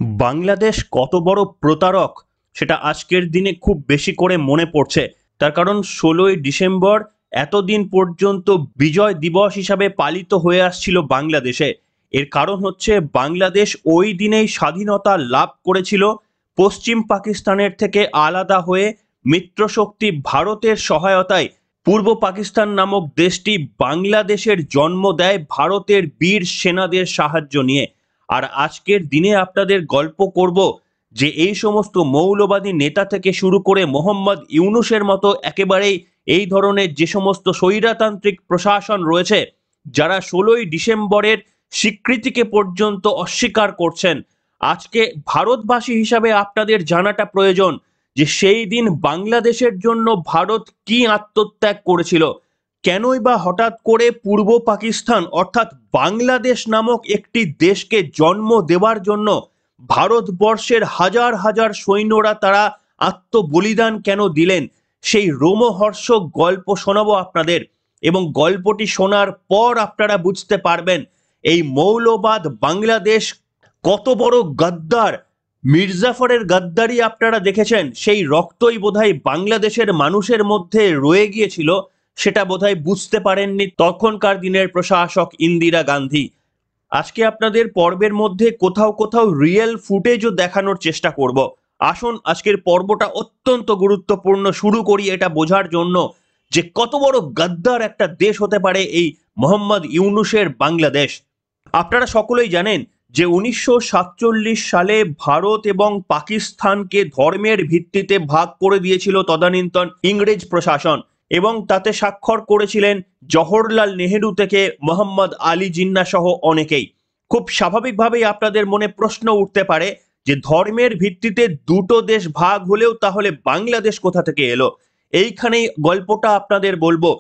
বাংলাদেশ কত বড় প্রতারক সেটা আজকের দিনে খুব বেশি করে মনে পড়ছে। তার কারণ ১৬ই ডিসেম্বর এতদিন পর্যন্ত বিজয় দিবস হিসাবে পালিত হয়ে আসছিল বাংলাদেশে। এর কারণ হচ্ছে বাংলাদেশ ওই দিনেই স্বাধীনতা লাভ করেছিল পশ্চিম পাকিস্তানের থেকে আলাদা হয়ে মিত্রশক্তি ভারতের সহায়তায় পূর্ব পাকিস্তান নামক দেশটি বাংলাদেশের জন্ম দেয় ভারতের বীর সেনাদের সাহায্য নিয়ে। আর আজকের দিনে আপনাদের গল্প করব যে এই সমস্ত মৌলবাদী নেতা থেকে শুরু করে মোহাম্মদ ইউনূসের মতো একেবারেই এই ধরনের যে সমস্ত স্বৈরতান্ত্রিক প্রশাসন রয়েছে, যারা ১৬ই ডিসেম্বরের স্বীকৃতিকে পর্যন্ত অস্বীকার করছেন। আজকে ভারতবাসী হিসাবে আপনাদের জানাটা প্রয়োজন যে সেই দিন বাংলাদেশের জন্য ভারত কি আত্মত্যাগ করেছিল। কেনই বা হঠাৎ করে পূর্ব পাকিস্তান অর্থাৎ বাংলাদেশ নামক একটি দেশকে জন্ম দেওয়ার জন্য ভারতবর্ষের হাজার হাজার সৈন্যরা তারা আত্মবলিদান কেন দিলেন, সেই রোমহর্ষক গল্প শোনাবো আপনাদের। এবং গল্পটি শোনার পর আপনারা বুঝতে পারবেন এই মৌলবাদ বাংলাদেশ কত বড় গদ্দার। মির্জাফরের গদ্দারি আপনারা দেখেছেন, সেই রক্তই বোধহয় বাংলাদেশের মানুষের মধ্যে রয়ে গিয়েছিল, সেটা বোধহয় বুঝতে পারেননি তখনকার দিনের প্রশাসক ইন্দিরা গান্ধী। আজকে আপনাদের পর্বের মধ্যে কোথাও কোথাও রিয়েল ফুটেজও দেখানোর চেষ্টা করব। আসুন আজকের পর্বটা অত্যন্ত গুরুত্বপূর্ণ শুরু করি এটা বোঝার জন্য যে কত বড় গদ্দার একটা দেশ হতে পারে এই মোহাম্মদ ইউনূসের বাংলাদেশ। আপনারা সকলেই জানেন যে ১৯৪৭ সালে ভারত এবং পাকিস্তানকে ধর্মের ভিত্তিতে ভাগ করে দিয়েছিল তদানীন্তন ইংরেজ প্রশাসন, এবং তাতে স্বাক্ষর করেছিলেন জওহরলাল নেহেরু থেকে মোহাম্মদ আলী জিন্নাহ সহ অনেকেই। খুব স্বাভাবিকভাবেই আপনাদের মনে প্রশ্ন উঠতে পারে যে ধর্মের ভিত্তিতে দুটো দেশ ভাগ হলেও তাহলে বাংলাদেশ কোথা থেকে এলো। এইখানেই গল্পটা আপনাদের বলবো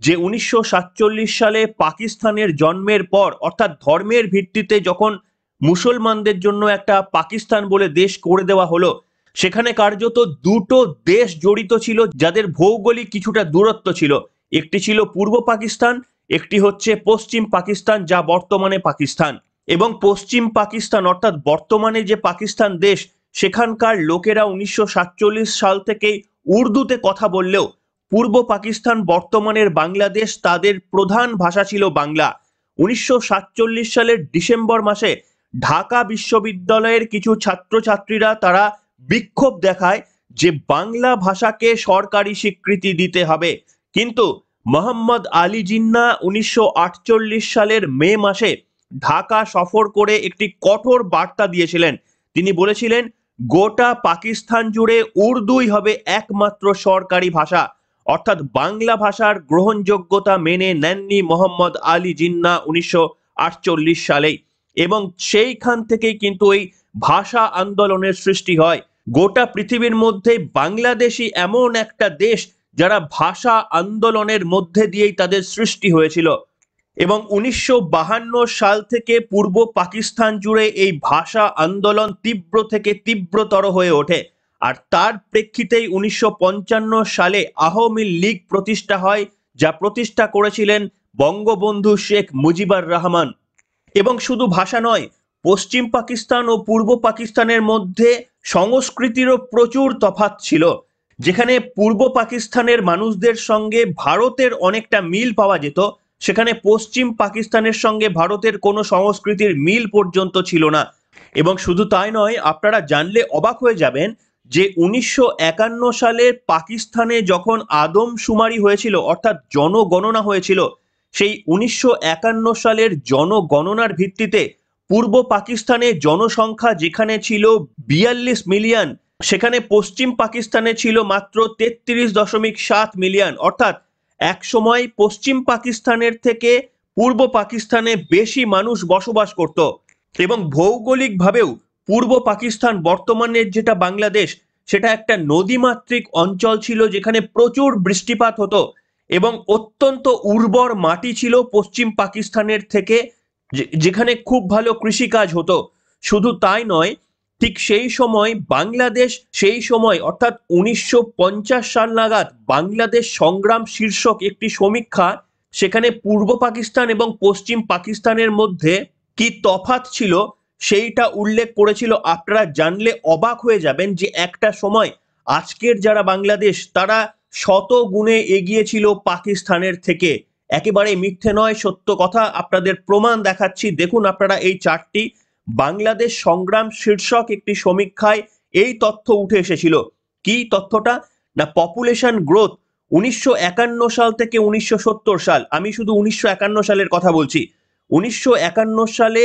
যে ১৯৪৭ সালে পাকিস্তানের জন্মের পর অর্থাৎ ধর্মের ভিত্তিতে যখন মুসলমানদের জন্য একটা পাকিস্তান বলে দেশ করে দেওয়া হলো, সেখানে কার্যত দুটো দেশ জড়িত ছিল যাদের ভৌগোলিক কিছুটা দূরত্ব ছিল। একটি ছিল পূর্ব পাকিস্তান, একটি হচ্ছে পশ্চিম পাকিস্তান, যা বর্তমানে পাকিস্তান। এবং পশ্চিম পাকিস্তান অর্থাৎ বর্তমানে যে পাকিস্তান দেশ, সেখানকার লোকেরা ১৯৪৭ সাল থেকেই উর্দুতে কথা বললেও পূর্ব পাকিস্তান বর্তমানের বাংলাদেশ তাদের প্রধান ভাষা ছিল বাংলা। ১৯৪৭ সালের ডিসেম্বর মাসে ঢাকা বিশ্ববিদ্যালয়ের কিছু ছাত্রছাত্রীরা তারা বিক্ষোভ দেখায় যে বাংলা ভাষাকে সরকারি স্বীকৃতি দিতে হবে। কিন্তু মোহাম্মদ আলী জিন্নাহ ১৯৪৮ সালের মে মাসে ঢাকা সফর করে একটি কঠোর বার্তা দিয়েছিলেন। তিনি বলেছিলেন গোটা পাকিস্তান জুড়ে উর্দুই হবে একমাত্র সরকারি ভাষা, অর্থাৎ বাংলা ভাষার গ্রহণযোগ্যতা মেনে নেননি মোহাম্মদ আলী জিন্নাহ ১৯৪৮ সালেই। এবং সেইখান থেকেই কিন্তু এই ভাষা আন্দোলনের সৃষ্টি হয়। গোটা পৃথিবীর মধ্যে বাংলাদেশই এমন একটা দেশ যারা ভাষা আন্দোলনের মধ্যে দিয়েই তাদের সৃষ্টি হয়েছিল। এবং ১৯৫২ সাল থেকে পূর্ব পাকিস্তান জুড়ে এই ভাষা আন্দোলন তীব্র থেকে তীব্রতর হয়ে ওঠে। আর তার প্রেক্ষিতেই ১৯৫৫ সালে আওয়ামী লীগ প্রতিষ্ঠা হয়, যা প্রতিষ্ঠা করেছিলেন বঙ্গবন্ধু শেখ মুজিবুর রহমান। এবং শুধু ভাষা নয়, পশ্চিম পাকিস্তান ও পূর্ব পাকিস্তানের মধ্যে সংস্কৃতিরও প্রচুর তফাৎ ছিল। যেখানে পূর্ব পাকিস্তানের মানুষদের সঙ্গে ভারতের অনেকটা মিল পাওয়া যেত, সেখানে পশ্চিম পাকিস্তানের সঙ্গে ভারতের কোনো সংস্কৃতির মিল পর্যন্ত ছিল না। এবং শুধু তাই নয়, আপনারা জানলে অবাক হয়ে যাবেন যে ১৯৫১ সালে পাকিস্তানে যখন আদমশুমারি হয়েছিল অর্থাৎ জনগণনা হয়েছিল, সেই ১৯৫১ সালের জনগণনার ভিত্তিতে পূর্ব পাকিস্তানে জনসংখ্যা যেখানে ছিল ৪২ মিলিয়ন, সেখানে পশ্চিম পাকিস্তানে ছিল মাত্র ৩৩.৭ মিলিয়ন। অর্থাৎ এক সময় পশ্চিম পাকিস্তানের থেকে পূর্ব পাকিস্তানে বেশি মানুষ বসবাস করত। এবং ভৌগোলিকভাবেও পূর্ব পাকিস্তান বর্তমানের যেটা বাংলাদেশ, সেটা একটা নদীমাতৃক অঞ্চল ছিল যেখানে প্রচুর বৃষ্টিপাত হতো এবং অত্যন্ত উর্বর মাটি ছিল পশ্চিম পাকিস্তানের থেকে, যেখানে খুব ভালো কৃষিকাজ হতো। শুধু তাই নয়, ঠিক সেই সময় বাংলাদেশ, সেই সময় অর্থাৎ ১৯৫০ সাল নাগাদ বাংলাদেশ সংগ্রাম শীর্ষক একটি সমীক্ষা, সেখানে পূর্ব পাকিস্তান এবং পশ্চিম পাকিস্তানের মধ্যে কি তফাৎ ছিল সেইটা উল্লেখ করেছিল। আপনারা জানলে অবাক হয়ে যাবেন যে একটা সময় আজকের যারা বাংলাদেশ তারা শত গুণে এগিয়ে ছিল পাকিস্তানের থেকে। একেবারে মিথ্যে নয়, সত্য কথা, আপনাদের প্রমাণ দেখাচ্ছি। দেখুন আপনারা এই চার্টটি, বাংলাদেশ সংগ্রাম শীর্ষক একটি সমীক্ষায় এই তথ্য উঠে এসেছিল। কি তথ্যটা? না, পপুলেশন গ্রোথ 1951 সাল থেকে 1970 সাল, আমি শুধু 1951 সালের কথা বলছি। 1951 সালে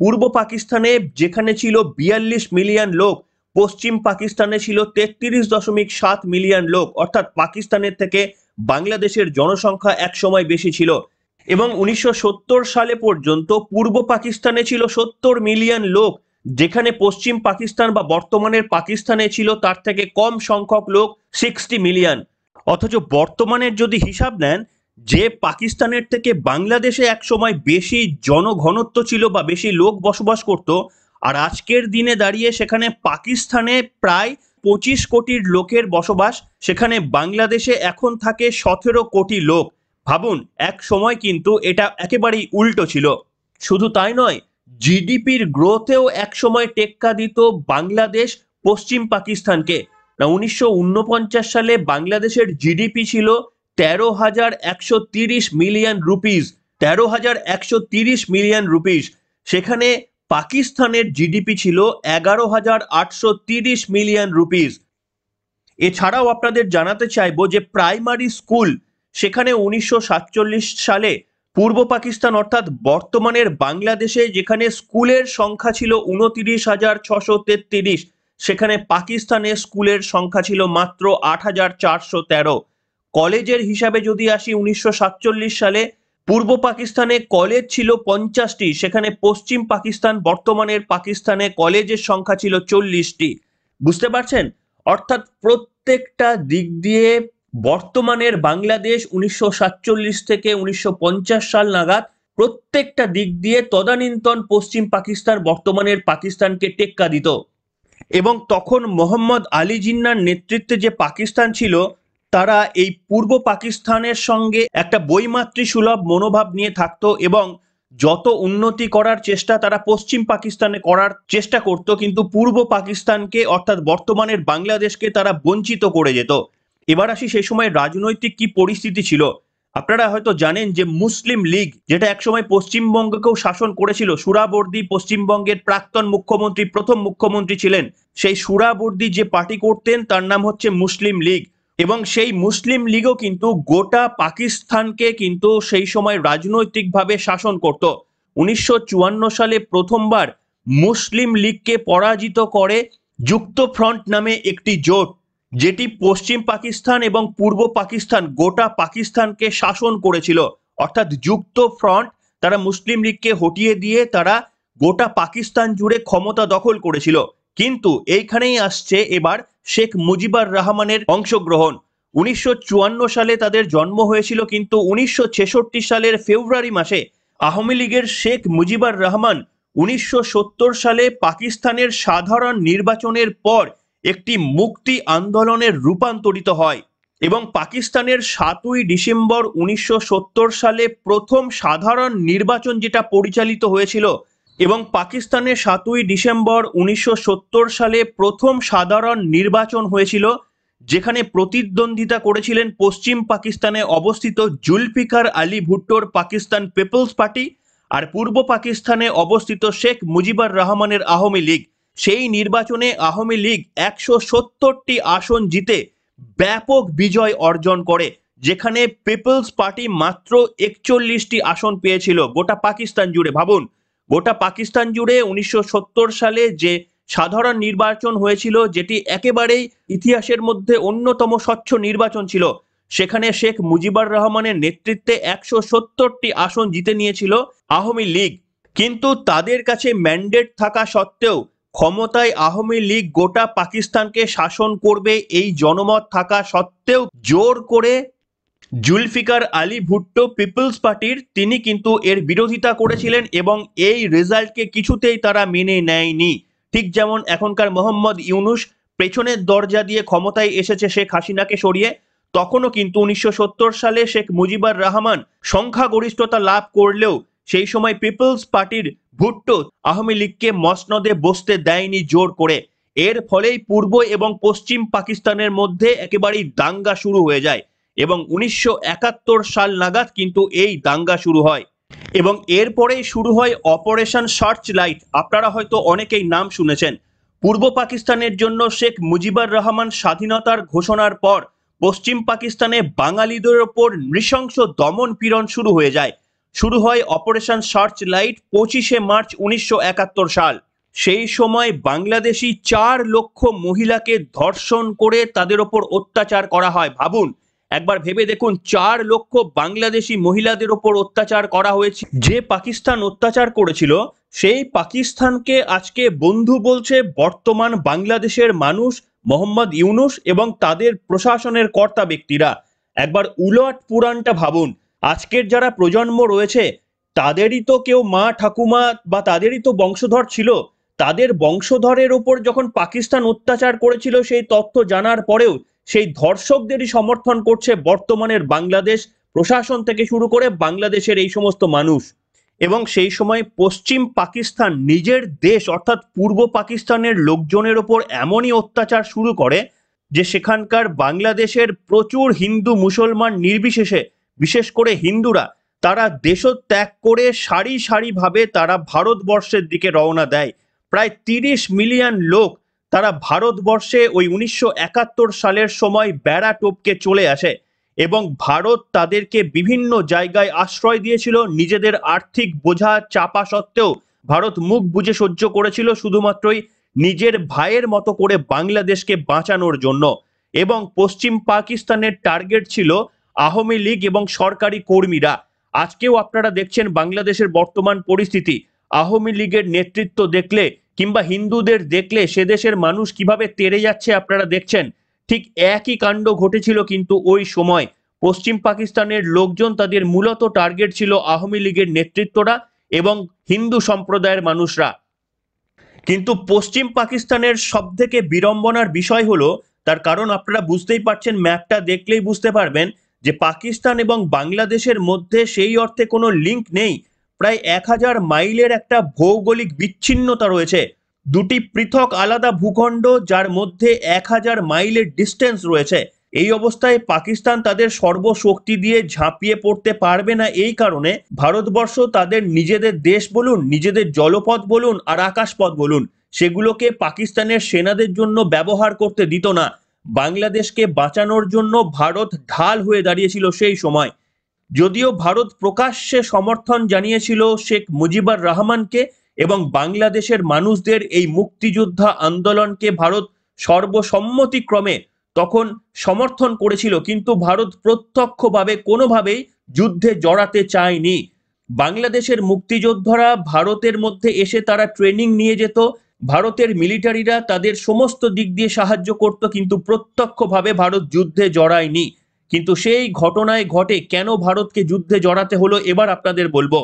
পূর্ব পাকিস্তানে যেখানে ছিল 42 মিলিয়ন লোক, পশ্চিম পাকিস্তানে ছিল 33.7 মিলিয়ন লোক, অর্থাৎ পাকিস্তানের থেকে বাংলাদেশের জনসংখ্যা একসময় বেশি ছিল। এবং 1970 সালে পর্যন্ত পূর্ব পাকিস্তানে ছিল 70 মিলিয়ন লোক, যেখানে পশ্চিম পাকিস্তান বা বর্তমানের পাকিস্তানে ছিল তার থেকে কম সংখ্যক লোক, 60 মিলিয়ন। অথচ বর্তমানের যদি হিসাব নেন, যে পাকিস্তানের থেকে বাংলাদেশে একসময় বেশি জনঘনত্ব ছিল বা বেশি লোক বসবাস করত, আর আজকের দিনে দাঁড়িয়ে সেখানে পাকিস্তানে প্রায় 25 কোটির লোকের বসবাস, সেখানে বাংলাদেশে এখন থাকে 17 কোটি লোক। ভাবুন, এক সময় কিন্তু এটা একেবারেই উল্টো ছিল। শুধু তাই নয়, জিডিপির গ্রোথেও এক সময় টেক্কা দিত বাংলাদেশ পশ্চিম পাকিস্তানকে। না, 1949 সালে বাংলাদেশের জিডিপি ছিল 13,130 মিলিয়ন রুপিস, 13,130 মিলিয়ন রুপিস। সেখানে পাকিস্তানের জিডিপি ছিল 11,830 মিলিয়ন রুপিস। এছাড়াও আপনাদের জানাতে চাইবো যে প্রাইমারি স্কুল সেখানে 1947 সালে পূর্ব পাকিস্তান অর্থাৎ বর্তমানের বাংলাদেশে যেখানে স্কুলের সংখ্যা ছিল 29,633, সেখানে পাকিস্তানে স্কুলের সংখ্যা ছিল মাত্র 8,413। কলেজের হিসাবে যদি আসি, 1947 সালে পূর্ব পাকিস্তানে কলেজ ছিল 50টি, সেখানে পশ্চিম পাকিস্তান বর্তমানের পাকিস্তানে কলেজের সংখ্যা ছিল 40টি। বুঝতে পারছেন? অর্থাৎ প্রত্যেকটা দিক দিয়ে বর্তমানের বাংলাদেশ 1947 থেকে 1950 সাল নাগাদ প্রত্যেকটা দিক দিয়ে তদানীন্তন পশ্চিম পাকিস্তান বর্তমানের পাকিস্তানকে টেক্কা দিত। এবং তখন মোহাম্মদ আলী জিন্নার নেতৃত্বে যে পাকিস্তান ছিল, তারা এই পূর্ব পাকিস্তানের সঙ্গে একটা বৈমাতৃ সুলভ মনোভাব নিয়ে থাকতো এবং যত উন্নতি করার চেষ্টা তারা পশ্চিম পাকিস্তানে করার চেষ্টা করত, কিন্তু পূর্ব পাকিস্তানকে অর্থাৎ বর্তমানের বাংলাদেশকে তারা বঞ্চিত করে যেত। এবার আসি সেই সময় রাজনৈতিক কি পরিস্থিতি ছিল। আপনারা হয়তো জানেন যে মুসলিম লীগ, যেটা একসময় পশ্চিমবঙ্গকেও শাসন করেছিল, সুরাবর্দী পশ্চিমবঙ্গের প্রাক্তন মুখ্যমন্ত্রী, প্রথম মুখ্যমন্ত্রী ছিলেন, সেই সুরাবর্দী যে পার্টি করতেন তার নাম হচ্ছে মুসলিম লীগ। এবং সেই মুসলিম লীগও কিন্তু গোটা পাকিস্তানকে কিন্তু সেই সময় রাজনৈতিকভাবে শাসন করত। 1954 সালে প্রথমবার মুসলিম লীগকে পরাজিত করে যুক্ত ফ্রন্ট নামে একটি জোট, যেটি পশ্চিম পাকিস্তান এবং পূর্ব পাকিস্তান গোটা পাকিস্তানকে শাসন করেছিল। অর্থাৎ যুক্ত ফ্রন্ট তারা মুসলিম লীগকে হটিয়ে দিয়ে তারা গোটা পাকিস্তান জুড়ে ক্ষমতা দখল করেছিল। কিন্তু এইখানেই আসছে এবার শেখ মুজিবুর রহমানের অংশগ্রহণ। 1954 সালে তাদের জন্ম হয়েছিল, কিন্তু 1966 সালের ফেব্রুয়ারি মাসে আওয়ামী লীগের শেখ মুজিবুর রহমান 1970 সালে পাকিস্তানের সাধারণ নির্বাচনের পর একটি মুক্তি আন্দোলনের রূপান্তরিত হয় এবং পাকিস্তানের 7ই ডিসেম্বর 1970 সালে প্রথম সাধারণ নির্বাচন যেটা পরিচালিত হয়েছিল, এবং পাকিস্তানের 7ই ডিসেম্বর 1970 সালে প্রথম সাধারণ নির্বাচন হয়েছিল, যেখানে প্রতিদ্বন্দ্বিতা করেছিলেন পশ্চিম পাকিস্তানে অবস্থিত জুলফিকার আলী ভুট্টোর পাকিস্তান পিপলস পার্টি আর পূর্ব পাকিস্তানে অবস্থিত শেখ মুজিবুর রহমানের আওয়ামী লীগ। সেই নির্বাচনে আওয়ামী লীগ 170টি আসন জিতে ব্যাপক বিজয় অর্জন করে, যেখানে পিপলস পার্টি মাত্র 41টি আসন পেয়েছিল গোটা পাকিস্তান জুড়ে। ভাবুন, গোটা পাকিস্তান জুড়ে 1970 সালে যে সাধারণ নির্বাচন হয়েছিল, যেটি একেবারেই ইতিহাসের মধ্যে অন্যতম স্বচ্ছ নির্বাচন ছিল, সেখানে শেখ মুজিবুর রহমানের নেতৃত্বে 170টি আসন জিতে নিয়েছিল আওয়ামী লীগ। কিন্তু তাদের কাছে ম্যান্ডেট থাকা সত্ত্বেও, ক্ষমতায় আওয়ামী লীগ গোটা পাকিস্তানকে শাসন করবে এই জনমত থাকা সত্ত্বেও, জোর করে জুলফিকার আলী ভুট্টো পিপলস পার্টির তিনি কিন্তু এর বিরোধিতা করেছিলেন এবং এই রেজাল্টকে কিছুতেই তারা মেনে নেয়নি। ঠিক যেমন এখনকার মোহাম্মদ ইউনূস পেছনের দরজা দিয়ে ক্ষমতায় এসেছে শেখ হাসিনাকে সরিয়ে, তখনও কিন্তু 1970 সালে শেখ মুজিবুর রহমান সংখ্যাগরিষ্ঠতা লাভ করলেও সেই সময় পিপলস পার্টির ভুট্টো আওয়ামী লীগকে মসনদে বসতে দেয়নি জোর করে। এর ফলেই পূর্ব এবং পশ্চিম পাকিস্তানের মধ্যে একেবারেই দাঙ্গা শুরু হয়ে যায় এবং 1971 সাল নাগাদ কিন্তু এই দাঙ্গা শুরু হয় এবং এরপরেই শুরু হয় অপারেশন সার্চ লাইট। আপনারা হয়তো অনেকেই নাম শুনেছেন। পূর্ব পাকিস্তানের জন্য শেখ মুজিবুর রহমান স্বাধীনতার ঘোষণার পর পশ্চিম পাকিস্তানে বাঙালিদের ওপর নৃশংস দমন পীড়ন শুরু হয়ে যায়। শুরু হয় অপারেশন সার্চ লাইট 25শে মার্চ 1971 সাল। সেই সময় বাংলাদেশি 4 লক্ষ মহিলাকে ধর্ষণ করে তাদের ওপর অত্যাচার করা হয়। ভাবুন, একবার ভেবে দেখুন, 4 লক্ষ বাংলাদেশি মহিলাদের ওপর অত্যাচার করা হয়েছে। যে পাকিস্তান অত্যাচার করেছিল সেই পাকিস্তানকে আজকে বন্ধু বলছে বর্তমান বাংলাদেশের মানুষ, মোহাম্মদ ইউনূস এবং তাদের প্রশাসনের কর্তা ব্যক্তিরা। একবার উলট পুরাণটা ভাবুন। আজকের যারা প্রজন্ম রয়েছে তাদেরই তো কেউ মা ঠাকুমা বা তাদেরই তো বংশধর ছিল। তাদের বংশধরের ওপর যখন পাকিস্তান অত্যাচার করেছিল সেই তথ্য জানার পরেও সেই ধর্ষকদেরই সমর্থন করছে বর্তমানের বাংলাদেশ প্রশাসন থেকে শুরু করে বাংলাদেশের এই সমস্ত মানুষ। এবং সেই সময় পশ্চিম পাকিস্তান নিজের দেশ অর্থাৎ পূর্ব পাকিস্তানের লোকজনের ওপর এমনই অত্যাচার শুরু করে যে সেখানকার বাংলাদেশের প্রচুর হিন্দু মুসলমান নির্বিশেষে, বিশেষ করে হিন্দুরা, তারা দেশত্যাগ করে সারি সারিভাবে তারা ভারতবর্ষের দিকে রওনা দেয়। প্রায় 30 মিলিয়ন লোক তারা ভারতবর্ষে ওই 1971 সালের সময় বেড়া টপকে চলে আসে এবং ভারত তাদেরকে বিভিন্ন জায়গায় আশ্রয় দিয়েছিল। নিজেদের আর্থিক বোঝা চাপা সত্ত্বেও ভারত মুখ বুজে সহ্য করেছিল শুধুমাত্রই নিজের ভাইয়ের মতো করে বাংলাদেশকে বাঁচানোর জন্য। এবং পশ্চিম পাকিস্তানের টার্গেট ছিল আওয়ামী লীগ এবং সরকারি কর্মীরা। আজকেও আপনারা দেখছেন বাংলাদেশের বর্তমান পরিস্থিতি, আওয়ামী লীগের নেতৃত্ব দেখলে কিংবা হিন্দুদের দেখলে সে দেশের মানুষ কিভাবে তেড়ে যাচ্ছে আপনারা দেখছেন। ঠিক একই কাণ্ড ঘটেছিল কিন্তু ওই সময় পশ্চিম পাকিস্তানের লোকজন, তাদের মূলত টার্গেট ছিল আওয়ামী লীগের নেতৃত্বরা এবং হিন্দু সম্প্রদায়ের মানুষরা। কিন্তু পশ্চিম পাকিস্তানের সবথেকে বিড়ম্বনার বিষয় হলো, তার কারণ আপনারা বুঝতেই পারছেন, ম্যাপটা দেখলেই বুঝতে পারবেন যে পাকিস্তান এবং বাংলাদেশের মধ্যে সেই অর্থে কোনো লিঙ্ক নেই। প্রায় 1000 মাইলের একটা ভৌগোলিক বিচ্ছিন্নতা রয়েছে। দুটি পৃথক আলাদা ভূখণ্ড যার মধ্যে 1000 মাইলের ডিস্টেন্স রয়েছে। এই অবস্থায় পাকিস্তান তাদের সর্বশক্তি দিয়ে ঝাঁপিয়ে পড়তে পারবে না। এই কারণে ভারতবর্ষ তাদের নিজেদের দেশ বলুন, নিজেদের জলপথ বলুন আর আকাশপথ বলুন, সেগুলোকে পাকিস্তানের সেনাদের জন্য ব্যবহার করতে দিত না। বাংলাদেশকে বাঁচানোর জন্য ভারত ঢাল হয়ে দাঁড়িয়েছিল সেই সময়। যদিও ভারত প্রকাশ্যে সমর্থন জানিয়েছিল শেখ মুজিবুর রহমানকে এবং বাংলাদেশের মানুষদের এই মুক্তিযোদ্ধা আন্দোলনকে ভারত সর্বসম্মতিক্রমে তখন সমর্থন করেছিল, কিন্তু ভারত প্রত্যক্ষভাবে কোনোভাবেই যুদ্ধে জড়াতে চায়নি। বাংলাদেশের মুক্তিযোদ্ধারা ভারতের মধ্যে এসে তারা ট্রেনিং নিয়ে যেত, ভারতের মিলিটারিরা তাদের সমস্ত দিক দিয়ে সাহায্য করত, কিন্তু প্রত্যক্ষভাবে ভারত যুদ্ধে জড়ায়নি। কিন্তু সেই ঘটনায় ঘটে কেন ভারতকে যুদ্ধে জড়াতে হলো এবার আপনাদের বলবো।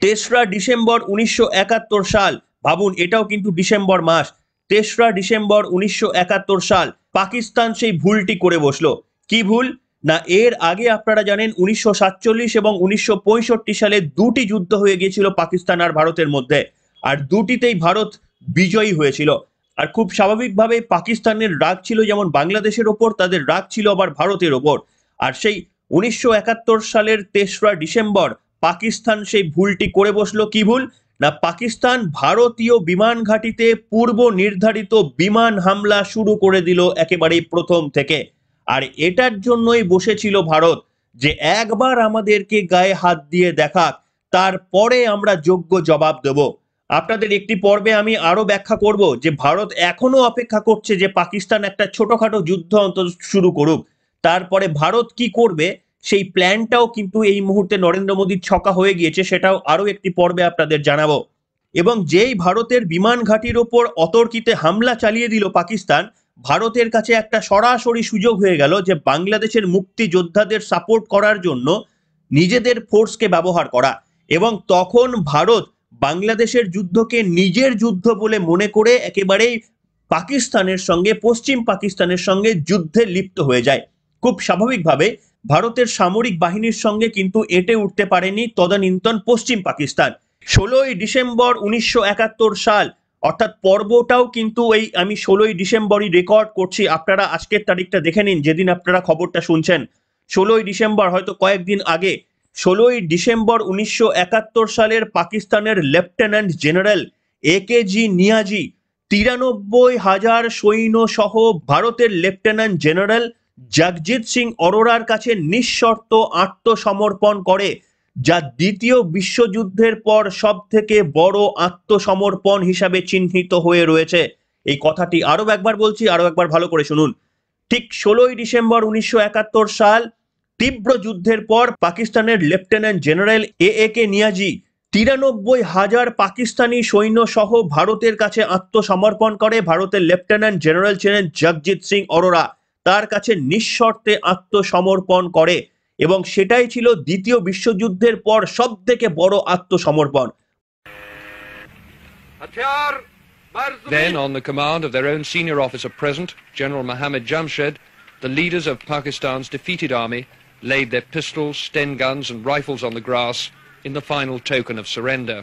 3রা ডিসেম্বর 1971 সাল, ভাবুন এটাও কিন্তু ডিসেম্বর মাস। 3রা ডিসেম্বর 1971 সাল পাকিস্তান সেই ভুলটি করে বসলো। কি ভুল? না, এর আগে আপনারা জানেন 1947 এবং 1965 সালে দুটি যুদ্ধ হয়ে গিয়েছিল পাকিস্তান আর ভারতের মধ্যে, আর দুটিতেই ভারত বিজয়ী হয়েছিল। আর খুব স্বাভাবিকভাবে পাকিস্তানের রাগ ছিল যেমন বাংলাদেশের ওপর, তাদের রাগ ছিল আবার ভারতের ওপর। আর সেই 1971 সালের 3রা ডিসেম্বর পাকিস্তান সেই ভুলটি করে বসলো। কি ভুল? না, পাকিস্তান ভারতীয় বিমান ঘাঁটিতে পূর্ব নির্ধারিত বিমান হামলা শুরু করে দিল একেবারেই প্রথম থেকে। আর এটার জন্যই বসেছিল ভারত যে একবার আমাদেরকে গায়ে হাত দিয়ে দেখাক, তারপরে আমরা যোগ্য জবাব দেব। আপনাদের একটি পর্বে আমি আরো ব্যাখ্যা করব যে ভারত এখনো অপেক্ষা করছে যে পাকিস্তান একটা ছোটখাটো যুদ্ধ অন্তত শুরু করুক, তারপরে ভারত কি করবে সেই প্ল্যানটাও কিন্তু এই মুহূর্তে নরেন্দ্র মোদীর ছকা হয়ে গিয়েছে, সেটাও আরো একটি পর্বে আপনাদের জানাবো। এবং যেই ভারতের বিমান ঘাঁটির ওপর অতর্কিতে হামলা চালিয়ে দিল পাকিস্তান, ভারতের কাছে একটা সরাসরি সুযোগ হয়ে গেল যে বাংলাদেশের মুক্তিযোদ্ধাদের সাপোর্ট করার জন্য নিজেদের ফোর্সকে ব্যবহার করা। এবং তখন ভারত বাংলাদেশের যুদ্ধকে নিজের যুদ্ধ বলে মনে করে একেবারেই পাকিস্তানের সঙ্গে, পশ্চিম পাকিস্তানের সঙ্গে যুদ্ধে লিপ্ত হয়ে যায়। খুব স্বাভাবিকভাবে ভারতের সামরিক বাহিনীর সঙ্গে কিন্তু এঁটে উঠতে পারেনি তদানীন্তন পশ্চিম পাকিস্তান। 16ই ডিসেম্বর 1971 সাল, অর্থাৎ পর্বটাও কিন্তু আমি 16ই ডিসেম্বরই রেকর্ড করছি। আপনারা আজকের তারিখটা দেখে নিন, যেদিন আপনারা খবরটা শুনছেন 16ই ডিসেম্বর, হয়তো কয়েকদিন আগে 16ই ডিসেম্বর 1971 সালের পাকিস্তানের লেফটেন্যান্ট জেনারেল একেজি নিয়াজি 93,000 সৈন্য সহ ভারতের লেফটেন্যান্ট জেনারেল জগজিৎ সিং অরোরার কাছে নিঃশর্ত আত্মসমর্পণ করে, যা দ্বিতীয় বিশ্বযুদ্ধের পর সব থেকে বড় আত্মসমর্পণ হিসাবে চিহ্নিত হয়ে রয়েছে। এই কথাটি আরো একবার বলছি, আরো একবার ভালো করে শুনুন। ঠিক 16ই ডিসেম্বর 1971 সাল, তীব্র যুদ্ধের পর পাকিস্তানের লেফটেন্যান্ট জেনারেল একে নিয়াজি 93,000 পাকিস্তানি সৈন্য সহ ভারতের কাছে আত্মসমর্পণ করে। ভারতের লেফটেন্যান্ট জেনারেল ছিলেন জগজিৎ সিং অরোরা, তার কাছে নিঃশর্তে আত্মসমর্পণ করে, এবং সেটাই ছিল দ্বিতীয় বিশ্বযুদ্ধের পর সব থেকে বড় আত্মসমর্পণ। Then, on the command of their own senior officer present, General Mohammad Jamshed, the leaders of Pakistan's defeated army laid their pistols, Sten guns and rifles on the grass in the final token of surrender.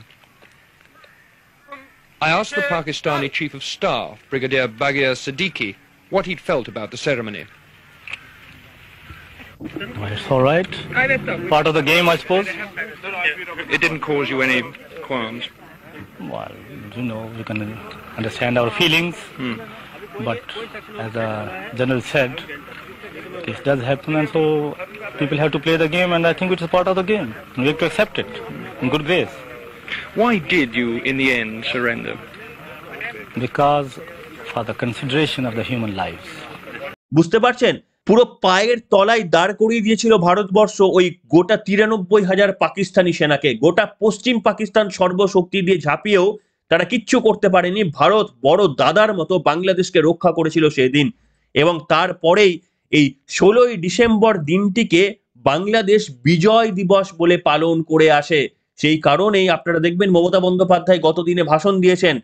I asked the Pakistani Chief of Staff, Brigadier Baghir Siddiqui, what he'd felt about the ceremony. Well, it's all right. Part of the game, I suppose. It didn't cause you any qualms? Well, you can understand our feelings. But as the general said, this does happen, and so people have to play the game, and I think it's a part of the game. We have to accept it in good grace. Why did you, in the end, surrender? Because for the consideration of the human lives. বুঝতে পারছেন, পুরো পায়ের তলায় দাঁড় করিয়ে দিয়েছিল ভারতবর্ষ ওই গোটা 93,000 পাকিস্তানি সেনাকে। গোটা পশ্চিম পাকিস্তান সর্বশক্তি দিয়ে ঝাঁপিয়েও তারা কিচ্ছু করতে পারেনি। ভারত বড় দাদার মতো বাংলাদেশকে রক্ষা করেছিল সেদিন, এবং তারপরেই এই 16ই ডিসেম্বর দিনটিকে বাংলাদেশ বিজয় দিবস বলে পালন করে আসে। সেই কারণেই আপনারা দেখবেন মমতা বন্দ্যোপাধ্যায় গতদিনে ভাষণ দিয়েছেন,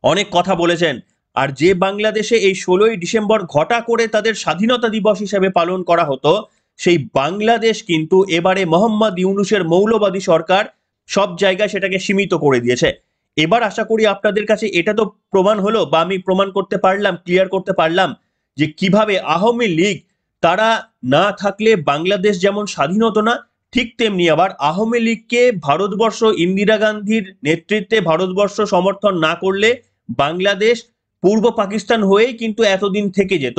অনেক কথা বলেছেন। আর যে বাংলাদেশে এই 16ই ডিসেম্বর ঘটা করে তাদের স্বাধীনতা দিবস হিসেবে পালন করা হতো, সেই বাংলাদেশ কিন্তু এবারে মোহাম্মদ ইউনূসের মৌলবাদী সরকার সব জায়গায় সেটাকে সীমিত করে দিয়েছে। এবার আশা করি আপনাদের কাছে এটা তো প্রমাণ হলো, বা আমি প্রমাণ করতে পারলাম, ক্লিয়ার করতে পারলাম যে কিভাবে আওয়ামী লীগ তারা না থাকলে বাংলাদেশ যেমন স্বাধীন হতো না, ঠিক তেমনি আবার আওয়ামী লীগকে ভারতবর্ষ, ইন্দিরা গান্ধীর নেতৃত্বে ভারতবর্ষ সমর্থন না করলে বাংলাদেশ পূর্ব পাকিস্তান হয়েই কিন্তু এতদিন থেকে যেত।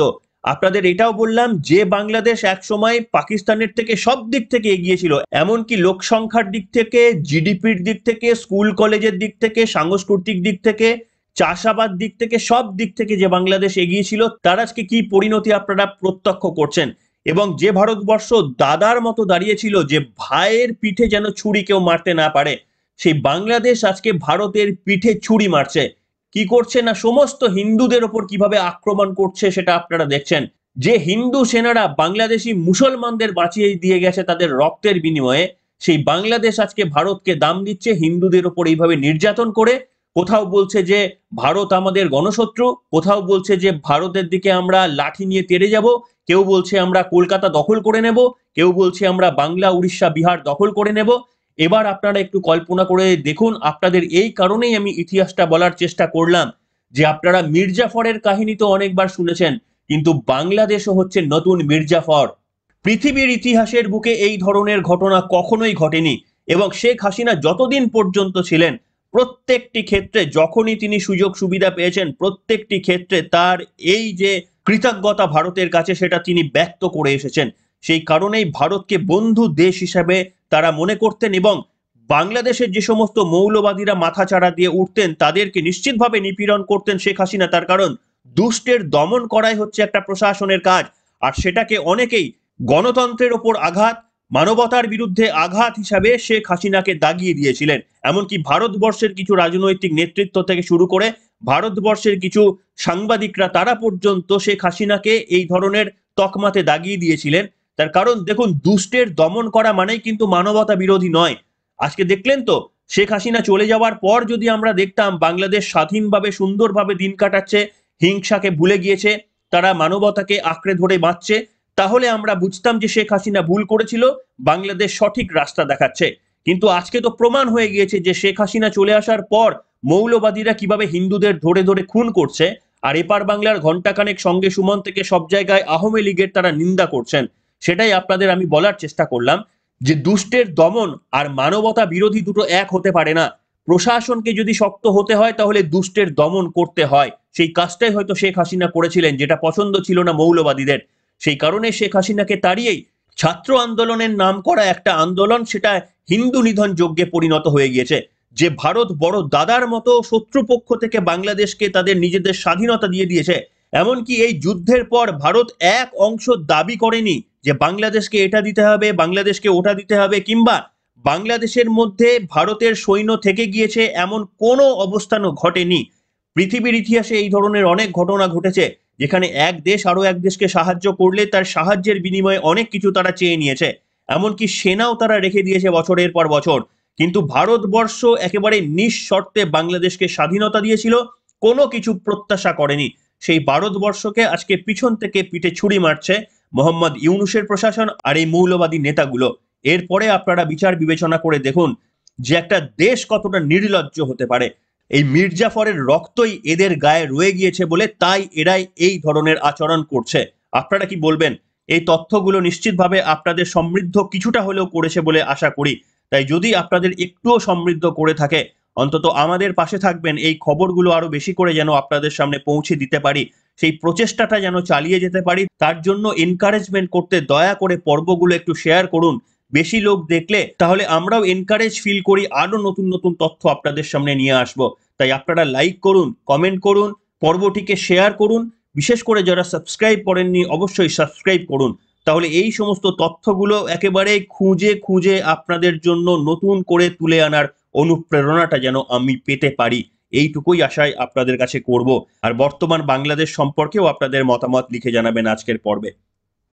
আপনাদের এটাও বললাম যে বাংলাদেশ একসময় পাকিস্তানের থেকে সব দিক থেকে এগিয়ে ছিল, এমনকি লোক সংখ্যার দিক থেকে, জিডিপির দিক থেকে, স্কুল কলেজের দিক থেকে, সাংস্কৃতিক দিক থেকে, চাষাবাদ দিক থেকে, সব দিক থেকে যে বাংলাদেশ এগিয়ে ছিল, তার আজকে কি পরিণতি আপনারা প্রত্যক্ষ করছেন। এবং যে ভারতবর্ষ দাদার মতো দাঁড়িয়েছিল, যে ভাইয়ের পিঠে যেন ছুরি কেউ মারতে না পারে, সেই বাংলাদেশ আজকে ভারতের পিঠে ছুরি মারছে। কি করছে না, সমস্ত হিন্দুদের ওপর কিভাবে আক্রমণ করছে সেটা আপনারা দেখছেন। যে হিন্দু সেনারা বাংলাদেশি মুসলমানদের বাঁচিয়ে দিয়ে গেছে তাদের রক্তের বিনিময়ে, সেই বাংলাদেশ আজকে ভারতকে দাম দিচ্ছে হিন্দুদের ওপর এইভাবে নির্যাতন করে। কোথাও বলছে যে ভারত আমাদের গণশত্রু, কোথাও বলছে যে ভারতের দিকে আমরা লাঠি নিয়ে তেড়ে যাব, কেউ বলছে আমরা কলকাতা দখল করে নেব, কেউ বলছে আমরা বাংলা, উড়িষ্যা, বিহার দখল করে নেব। এবার আপনারা একটু কল্পনা করে দেখুন। আপনাদের এই কারণেই আমি ইতিহাসটা বলার চেষ্টা করলাম যে আপনারা মির্জাফরের কাহিনী তো অনেকবার শুনেছেন, কিন্তু বাংলাদেশও হচ্ছে নতুন মির্জাফর। পৃথিবীর ইতিহাসের বুকে এই ধরনের ঘটনা কখনোই ঘটেনি, এবং শেখ হাসিনা যতদিন পর্যন্ত ছিলেন প্রত্যেকটি ক্ষেত্রে যখনই তিনি সুযোগ সুবিধা পেয়েছেন, প্রত্যেকটি ক্ষেত্রে তার এই যে কৃতজ্ঞতা ভারতের কাছে সেটা তিনি ব্যক্ত করে এসেছেন। সেই কারণেই ভারতকে বন্ধু দেশ হিসাবে তারা মনে করতেন, এবং বাংলাদেশের যে সমস্ত মৌলবাদীরা মাথাচাড়া দিয়ে উঠতেন তাদেরকে নিশ্চিতভাবে নিপীড়ন করতেন শেখ হাসিনা। তার কারণ দুষ্টের দমন করাই হচ্ছে একটা প্রশাসনের কাজ, আর সেটাকে অনেকেই গণতন্ত্রের ওপর আঘাত, মানবতার বিরুদ্ধে আঘাত হিসাবে শেখ হাসিনাকে দাগিয়ে দিয়েছিলেন। এমনকি ভারতবর্ষের কিছু রাজনৈতিক নেতৃত্ব থেকে শুরু করে ভারতবর্ষের কিছু সাংবাদিকরা তারা পর্যন্ত শেখ হাসিনাকে এই ধরনের তকমাতে দাগিয়ে দিয়েছিলেন। তার কারণ দেখুন, দুষ্টের দমন করা মানেই কিন্তু মানবতা বিরোধী নয়। আজকে দেখলেন তো, শেখ হাসিনা চলে যাওয়ার পর যদি আমরা দেখতাম বাংলাদেশ স্বাধীনভাবে সুন্দরভাবে দিন কাটাচ্ছে, হিংসাকে ভুলে গিয়েছে, তারা মানবতাকে আঁকড়ে ধরে বাঁচছে, তাহলে আমরা বুঝতাম যে শেখ হাসিনা ভুল করেছিল, বাংলাদেশ সঠিক রাস্তা দেখাচ্ছে। কিন্তু আজকে তো প্রমাণ হয়ে গিয়েছে যে শেখ হাসিনা চলে আসার পর মৌলবাদীরা কিভাবে হিন্দুদের ধরে ধরে খুন করছে, আর এপার বাংলার ঘণ্টাখানেক সঙ্গে সুমন থেকে সব জায়গায় আওয়ামী লীগের তারা নিন্দা করছেন। সেটাই আপনাদের আমি বলার চেষ্টা করলাম যে দুষ্টের দমন আর মানবতা বিরোধী দুটো এক হতে পারে না। প্রশাসনকে যদি শক্ত হতে হয় তাহলে দুষ্টের দমন করতে হয়। সেই কাজটাই হয়তো শেখ হাসিনা করেছিলেন, যেটা পছন্দ ছিল না মৌলবাদীদের। সেই কারণে শেখ হাসিনাকে তাড়িয়েই ছাত্র আন্দোলনের নাম করা একটা আন্দোলন সেটা হিন্দু নিধন যজ্ঞে পরিণত হয়ে গিয়েছে। যে ভারত বড় দাদার মতো শত্রুপক্ষ থেকে বাংলাদেশকে তাদের নিজেদের স্বাধীনতা দিয়ে দিয়েছে, এমনকি এই যুদ্ধের পর ভারত এক অংশ দাবি করেনি যে বাংলাদেশকে এটা দিতে হবে, বাংলাদেশকে ওটা দিতে হবে, কিংবা বাংলাদেশের মধ্যে ভারতের সৈন্য থেকে গিয়েছে এমন কোনো অবস্থানও ঘটেনি। পৃথিবীর ইতিহাসে এই ধরনের অনেক ঘটনা ঘটেছে যেখানে এক দেশ আরো এক দেশকে সাহায্য করলে তার সাহায্যের বিনিময়ে অনেক কিছু তারা চেয়ে নিয়েছে, এমনকি সেনাও তারা রেখে দিয়েছে বছরের পর বছর। কিন্তু ভারতবর্ষ একেবারে নিঃশর্তে বাংলাদেশকে স্বাধীনতা দিয়েছিল, কোনো কিছু প্রত্যাশা করেনি। সেই ভারতবর্ষকে আজকে পিছন থেকে পিঠে ছুরি মারছে মোহাম্মদ ইউনূসের প্রশাসন আর এই মৌলবাদী নেতাগুলো। এরপরে আপনারা বিচার বিবেচনা করে দেখুন যে একটা দেশ কতটা নির্লজ্জ হতে পারে। এই মির্জাফরের রক্তই এদের গায়ে রয়ে গিয়েছে বলে তাই এরাই এই ধরনের আচরণ করছে। আপনারা কি বলবেন? এই তথ্যগুলো নিশ্চিতভাবে আপনাদের সমৃদ্ধ কিছুটা হলেও করেছে বলে আশা করি। তাই যদি আপনাদের একটুও সমৃদ্ধ করে থাকে, অন্তত আমাদের পাশে থাকবেন, এই খবরগুলো আরো বেশি করে যেন আপনাদের সামনে পৌঁছে দিতে পারি, সেই প্রচেষ্টাটা যেন চালিয়ে যেতে পারি, তার জন্য এনকারেজমেন্ট করতে দয়া করে পর্বগুলো একটু শেয়ার করুন। বেশি লোক দেখলে তাহলে আমরাও এনকারেজ ফিল করি, আরো নতুন নতুন তথ্য আপনাদের সামনে নিয়ে আসবো। তাই আপনারা লাইক করুন, কমেন্ট করুন, পর্বটিকে শেয়ার করুন। বিশেষ করে যারা সাবস্ক্রাইব করেননি অবশ্যই সাবস্ক্রাইব করুন, তাহলে এই সমস্ত তথ্যগুলো একেবারে খুঁজে খুঁজে আপনাদের জন্য নতুন করে তুলে আনার অনুপ্রেরণাটা যেন আমি পেতে পারি, এইটুকুই আশায় আপনাদের কাছে করব। আর বর্তমান বাংলাদেশ সম্পর্কেও আপনাদের মতামত লিখে জানাবেন আজকের পর্বে।